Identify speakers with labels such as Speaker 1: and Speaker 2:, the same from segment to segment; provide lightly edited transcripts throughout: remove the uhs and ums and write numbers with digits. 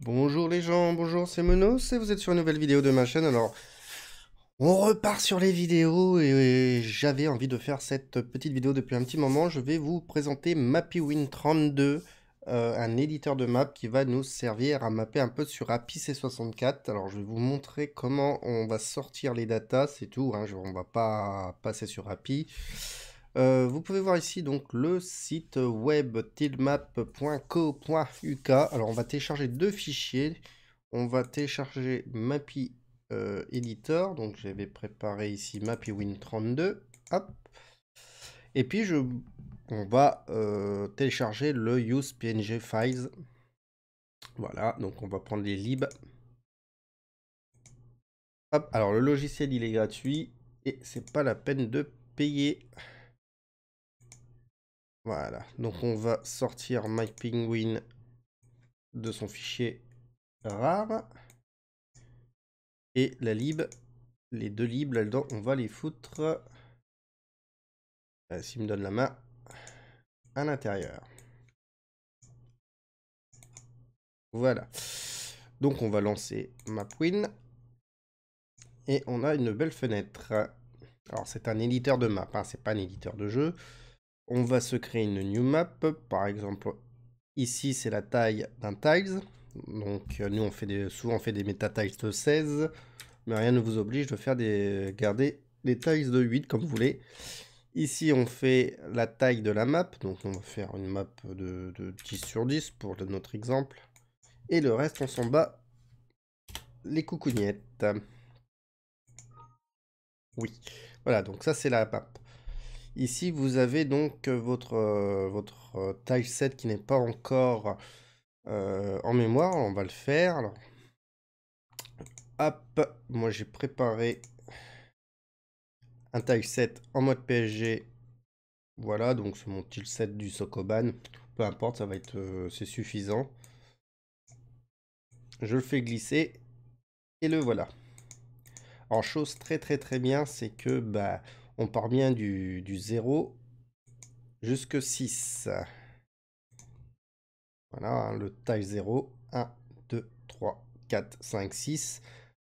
Speaker 1: Bonjour les gens, bonjour, c'est Menos et vous êtes sur une nouvelle vidéo de ma chaîne. Alors, on repart sur les vidéos et j'avais envie de faire cette petite vidéo depuis un petit moment. Je vais vous présenter MappyWin32, un éditeur de map qui va nous servir à mapper un peu sur API C64. Alors, je vais vous montrer comment on va sortir les datas, c'est tout, hein, on va pas passer sur API. Vous pouvez voir ici donc le site web tilmap.co.uk. Alors on va télécharger deux fichiers. On va télécharger Mappy Editor. Donc j'avais préparé ici MappyWin32. Hop. Et puis on va télécharger le use PNG files. Voilà, donc on va prendre les libs. Hop, alors le logiciel il est gratuit et c'est pas la peine de payer. Voilà, donc on va sortir MyPenguin de son fichier rare. Et la lib, les deux libs là-dedans, on va les foutre, s'il me donne la main, à l'intérieur. Voilà. Donc on va lancer MapWin. Et on a une belle fenêtre. Alors c'est un éditeur de map, hein, c'est pas un éditeur de jeu. On va se créer une new map. Par exemple, ici c'est la taille d'un tiles. Donc nous souvent on fait des meta tiles de 16. Mais rien ne vous oblige de faire garder des tiles de 8 comme vous voulez. Ici, on fait la taille de la map. Donc, on va faire une map de 10 sur 10 pour notre exemple. Et le reste, on s'en bat les coucougnettes. Oui. Voilà, donc ça, c'est la map. Ici, vous avez donc votre tileset qui n'est pas encore en mémoire. On va le faire. Alors, hop, moi, j'ai préparé un tileset en mode PSG. Voilà, donc c'est mon tileset du Sokoban. Peu importe, ça va être, c'est suffisant. Je le fais glisser et le voilà. Alors chose très bien, c'est que bah on part bien du 0 jusque 6. Voilà, hein, le tile 0, 1, 2, 3, 4, 5, 6.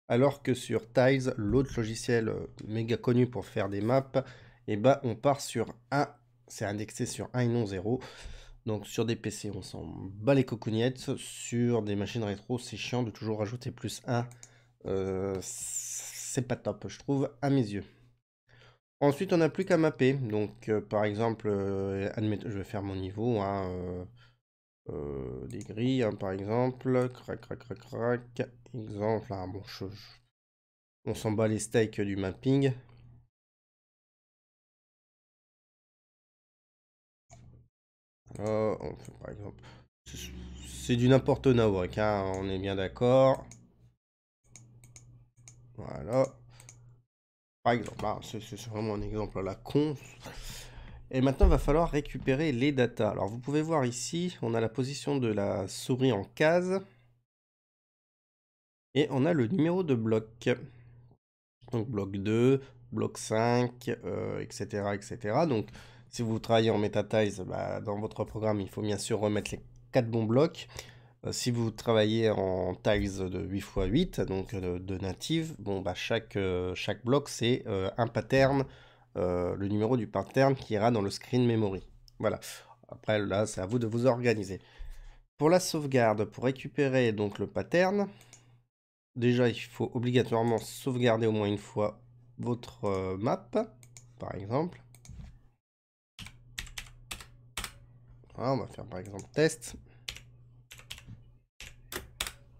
Speaker 1: Alors que sur Tiles, l'autre logiciel méga connu pour faire des maps, et bah on part sur 1, c'est indexé sur 1 et non 0. Donc sur des PC, on s'en bat les cocognettes. Sur des machines rétro, c'est chiant de toujours rajouter plus 1. C'est pas top, je trouve, à mes yeux. Ensuite, on n'a plus qu'à mapper. Donc, par exemple, admettons, je vais faire mon niveau, hein, des grilles, hein, par exemple. Crac. Exemple, hein, bon, on s'en bat les steaks du mapping. On fait par exemple. C'est du n'importe nawak, hein, on est bien d'accord. Voilà. Par exemple, hein, c'est vraiment un exemple à la con. Et maintenant, il va falloir récupérer les datas. Alors, vous pouvez voir ici, on a la position de la souris en case. Et on a le numéro de bloc. Donc, bloc 2, bloc 5, etc. Donc, si vous travaillez en MetaTiles, bah, dans votre programme, il faut bien sûr remettre les 4 bons blocs. Si vous travaillez en tiles de 8x8, donc de native, bon, bah, chaque bloc, c'est un pattern, le numéro du pattern qui ira dans le screen memory. Voilà. Après, là, c'est à vous de vous organiser. Pour la sauvegarde, pour récupérer donc le pattern, déjà, il faut obligatoirement sauvegarder au moins une fois votre map, par exemple. Voilà, on va faire par exemple test.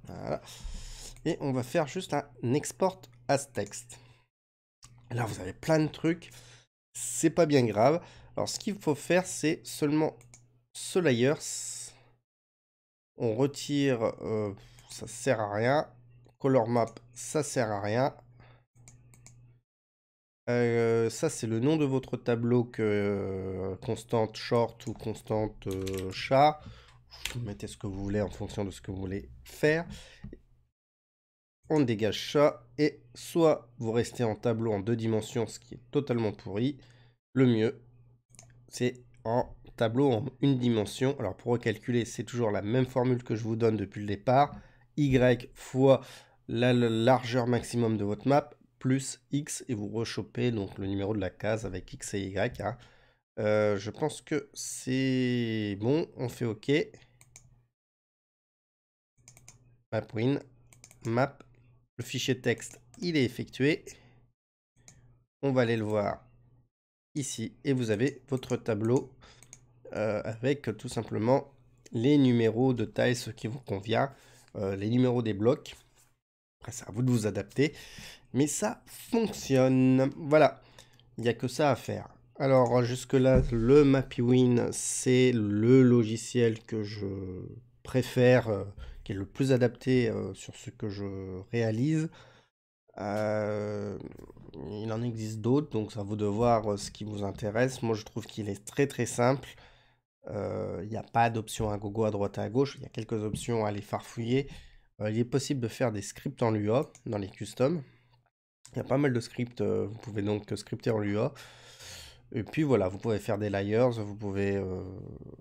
Speaker 1: Voilà. Et on va faire juste un export as text. Là, vous avez plein de trucs. C'est pas bien grave. Alors, ce qu'il faut faire, c'est seulement ce layer. On retire, ça sert à rien. Color map, ça sert à rien. Ça, c'est le nom de votre tableau que constante short ou constante chat. Vous mettez ce que vous voulez en fonction de ce que vous voulez faire. On dégage ça et soit vous restez en tableau en 2 dimensions, ce qui est totalement pourri. Le mieux, c'est en tableau en 1 dimension. Alors pour recalculer, c'est toujours la même formule que je vous donne depuis le départ. Y fois la largeur maximum de votre map, plus X, et vous rechopez donc le numéro de la case avec X et Y. Hein. Je pense que c'est bon, on fait OK. Mapwin, map, le fichier texte, il est effectué. On va aller le voir ici, et vous avez votre tableau avec tout simplement les numéros de taille, ce qui vous convient, les numéros des blocs. Après, c'est à vous de vous adapter, mais ça fonctionne. Voilà, il n'y a que ça à faire. Alors, jusque-là, le Mapwin, c'est le logiciel que je préfère, qui est le plus adapté sur ce que je réalise. Il en existe d'autres, donc ça vaut de voir ce qui vous intéresse. Moi, je trouve qu'il est très très simple. Il n'y a pas d'option à gogo à droite et à gauche. Il y a quelques options à les farfouiller. Il est possible de faire des scripts en Lua dans les customs. Il y a pas mal de scripts. Vous pouvez donc scripter en Lua. Et puis voilà, vous pouvez faire des layers. Vous pouvez.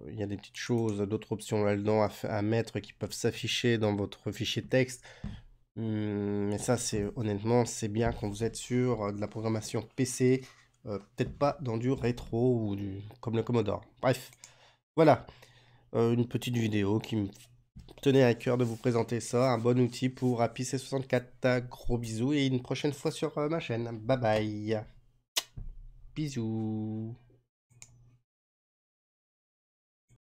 Speaker 1: Il y a des petites choses, d'autres options là-dedans à mettre qui peuvent s'afficher dans votre fichier texte. Mais ça, c'est honnêtement, c'est bien quand vous êtes sur de la programmation PC, peut-être pas dans du rétro ou comme le Commodore. Bref, voilà, une petite vidéo qui me tenait à cœur de vous présenter ça, un bon outil pour API C64. Gros bisous et une prochaine fois sur ma chaîne. Bye bye. Bisous.